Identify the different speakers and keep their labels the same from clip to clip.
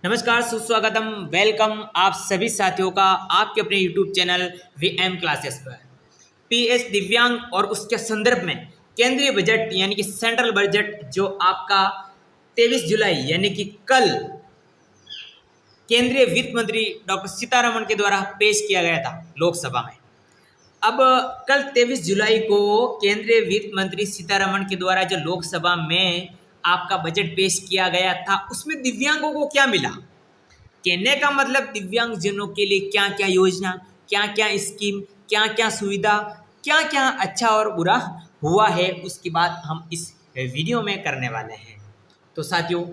Speaker 1: नमस्कार, सुस्वागतम, वेलकम आप सभी साथियों का आपके अपने YouTube चैनल वीएम क्लासेस पर। पीएस दिव्यांग और उसके संदर्भ में केंद्रीय बजट यानी कि सेंट्रल बजट जो आपका 23 जुलाई यानी कि कल केंद्रीय वित्त मंत्री डॉक्टर सीतारमण के द्वारा पेश किया गया था लोकसभा में। अब कल 23 जुलाई को केंद्रीय वित्त मंत्री सीतारमण के द्वारा जो लोकसभा में आपका बजट पेश किया गया था उसमें दिव्यांगों को क्या मिला। कहने का मतलब दिव्यांगजनों के लिए क्या क्या योजना, क्या क्या स्कीम, क्या क्या सुविधा, क्या क्या अच्छा और बुरा हुआ है उसकी बात हम इस वीडियो में करने वाले हैं। तो साथियों,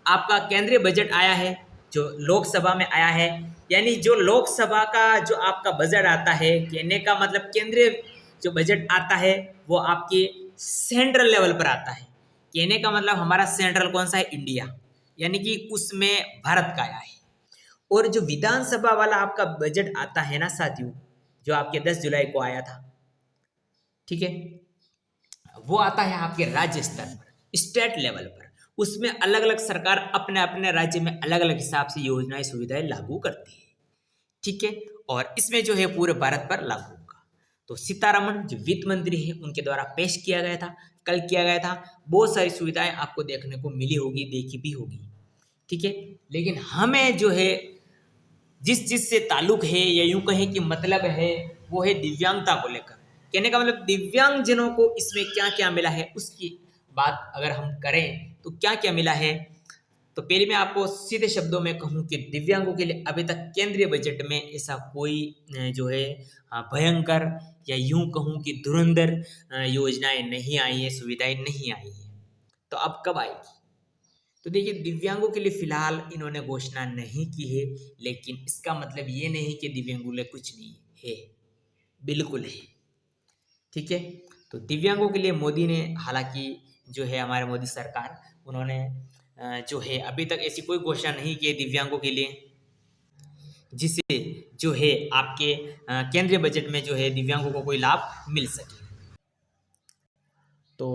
Speaker 1: आपका केंद्रीय बजट आया है जो लोकसभा में आया है, यानी जो लोकसभा का जो आपका बजट आता है, कहने का मतलब केंद्रीय जो बजट आता है वो आपके सेंट्रल लेवल पर आता है। कहने का मतलब हमारा सेंट्रल कौन सा है? इंडिया, यानी कि उसमें भारत का आया है। और जो विधानसभा वाला आपका बजट आता है ना साथियों, जो आपके 10 जुलाई को आया था, ठीक है, वो आता है आपके राज्य स्तर पर, स्टेट लेवल पर। उसमें अलग अलग सरकार अपने अपने राज्य में अलग अलग हिसाब से योजनाएं सुविधाएं लागू करती है, ठीक है। और इसमें जो है पूरे भारत पर लागू होगा। तो सीतारमण जो वित्त मंत्री है उनके द्वारा पेश किया गया था, कल किया गया था। बहुत सारी सुविधाएं आपको देखने को मिली होगी, देखी भी होगी, ठीक है। लेकिन हमें जो है जिस चीज से ताल्लुक है या यूं कहें कि मतलब है, वो है दिव्यांगता को लेकर। कहने का मतलब दिव्यांगजनों को इसमें क्या क्या मिला है उसकी बात अगर हम करें तो क्या क्या मिला है। तो पहले मैं आपको सीधे शब्दों में कहूं कि दिव्यांगों के लिए अभी तक केंद्रीय बजट में ऐसा कोई जो है भयंकर या यूं कहूं कि धुरंधर योजनाएं नहीं आई है, सुविधाएं नहीं आई है। तो अब कब आएगी? तो देखिए, दिव्यांगों के लिए फिलहाल इन्होंने घोषणा नहीं की है, लेकिन इसका मतलब ये नहीं कि दिव्यांगों के लिए कुछ नहीं है, बिल्कुल है, ठीक है। तो दिव्यांगों के लिए मोदी ने, हालांकि जो है हमारे मोदी सरकार, उन्होंने जो है अभी तक ऐसी कोई घोषणा नहीं की है दिव्यांगों के लिए जिससे जो है आपके केंद्रीय बजट में जो है दिव्यांगों को कोई लाभ मिल सके। तो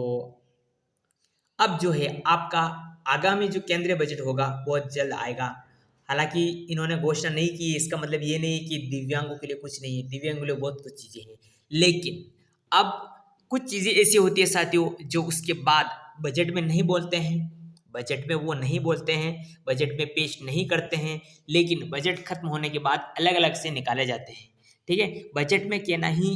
Speaker 1: अब जो है आपका आगामी जो केंद्रीय बजट होगा बहुत जल्द आएगा। हालांकि इन्होंने घोषणा नहीं की, इसका मतलब ये नहीं कि दिव्यांगों के लिए कुछ नहीं है, दिव्यांगों के लिए बहुत कुछ चीज़ें हैं। लेकिन अब कुछ चीज़ें ऐसी होती है साथियों जो उसके बाद बजट में नहीं बोलते हैं, बजट में वो नहीं बोलते हैं, बजट में पेश नहीं करते हैं, लेकिन बजट खत्म होने के बाद अलग अलग से निकाले जाते हैं, ठीक है। बजट में कहना ही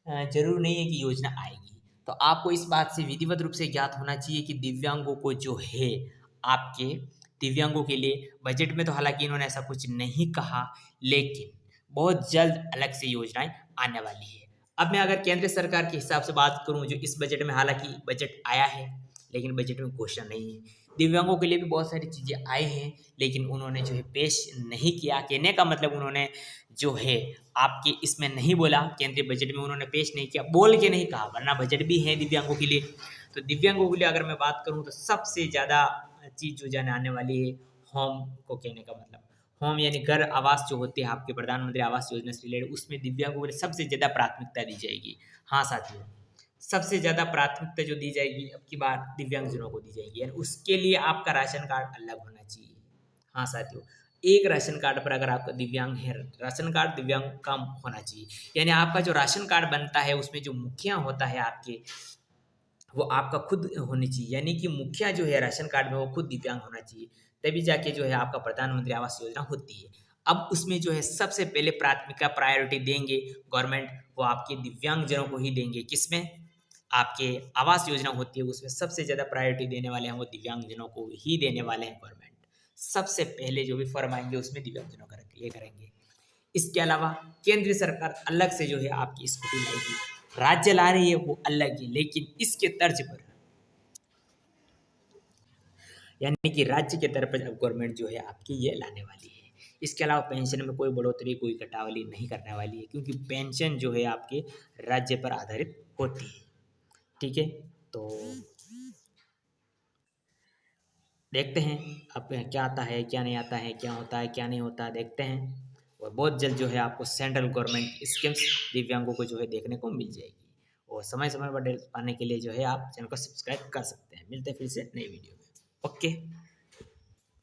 Speaker 1: जरूर नहीं है कि योजना आएगी। तो आपको इस बात से विधिवत रूप से ज्ञात होना चाहिए कि दिव्यांगों को जो है आपके दिव्यांगों के लिए बजट में तो हालांकि इन्होंने ऐसा कुछ नहीं कहा, लेकिन बहुत जल्द अलग से योजनाएं आने वाली है। अब मैं अगर केंद्र सरकार के हिसाब से बात करूं, जो इस बजट में, हालांकि बजट आया है लेकिन बजट में घोषणा नहीं है। दिव्यांगों के लिए भी बहुत सारी चीज़ें आई हैं, लेकिन उन्होंने जो है पेश नहीं किया। कहने का मतलब उन्होंने जो है आपके इसमें नहीं बोला, केंद्रीय बजट में उन्होंने पेश नहीं किया, बोल के नहीं कहा, वरना बजट भी है दिव्यांगों के लिए। तो दिव्यांगों के लिए अगर मैं बात करूं तो सबसे ज़्यादा चीज़ जो जाने आने वाली है होम को, कहने का मतलब होम यानी घर आवास जो होते हैं आपके प्रधानमंत्री आवास योजना से रिलेटेड, उसमें दिव्यांगों को सबसे ज़्यादा प्राथमिकता दी जाएगी। हाँ साथियों, सबसे ज़्यादा प्राथमिकता जो दी जाएगी अब की बार दिव्यांगजनों को दी जाएगी, यानी उसके लिए आपका राशन कार्ड अलग होना चाहिए। हाँ साथियों, एक राशन कार्ड पर अगर आपका दिव्यांग है, राशन कार्ड दिव्यांग का होना चाहिए। यानी आपका जो राशन कार्ड बनता है उसमें जो मुखिया होता है आपके, वो आपका खुद होनी चाहिए, यानी कि मुखिया जो है राशन कार्ड में वो खुद दिव्यांग होना चाहिए, तभी जाके जो है आपका प्रधानमंत्री आवास योजना होती है। अब उसमें जो है सबसे पहले प्राथमिकता प्रायोरिटी देंगे गवर्नमेंट, वो आपके दिव्यांगजनों को ही देंगे। किसमें? आपके आवास योजना होती है उसमें सबसे ज़्यादा प्रायोरिटी देने वाले हैं, वो दिव्यांगजनों को ही देने वाले हैं गवर्नमेंट। सबसे पहले जो भी फॉर्म आएंगे उसमें दिव्यांगजनों का लिए करेंगे। इसके अलावा केंद्र सरकार अलग से जो है आपकी स्कूटी लाएगी, राज्य ला रही है वो अलग है, लेकिन इसके तर्ज पर, यानी कि राज्य के तरफ अब गवर्नमेंट जो है आपकी ये लाने वाली है। इसके अलावा पेंशन में कोई बढ़ोतरी, कोई कटावली नहीं करने वाली है, क्योंकि पेंशन जो है आपके राज्य पर आधारित होती है, ठीक है। तो देखते हैं अब क्या आता है, क्या नहीं आता है, क्या होता है, क्या नहीं होता है, देखते हैं। और बहुत जल्द जो है आपको सेंट्रल गवर्नमेंट स्कीम्स दिव्यांगों को जो है देखने को मिल जाएगी। और समय समय पर पाने के लिए जो है आप चैनल को सब्सक्राइब कर सकते हैं। मिलते हैं फिर से नई वीडियो में। ओके।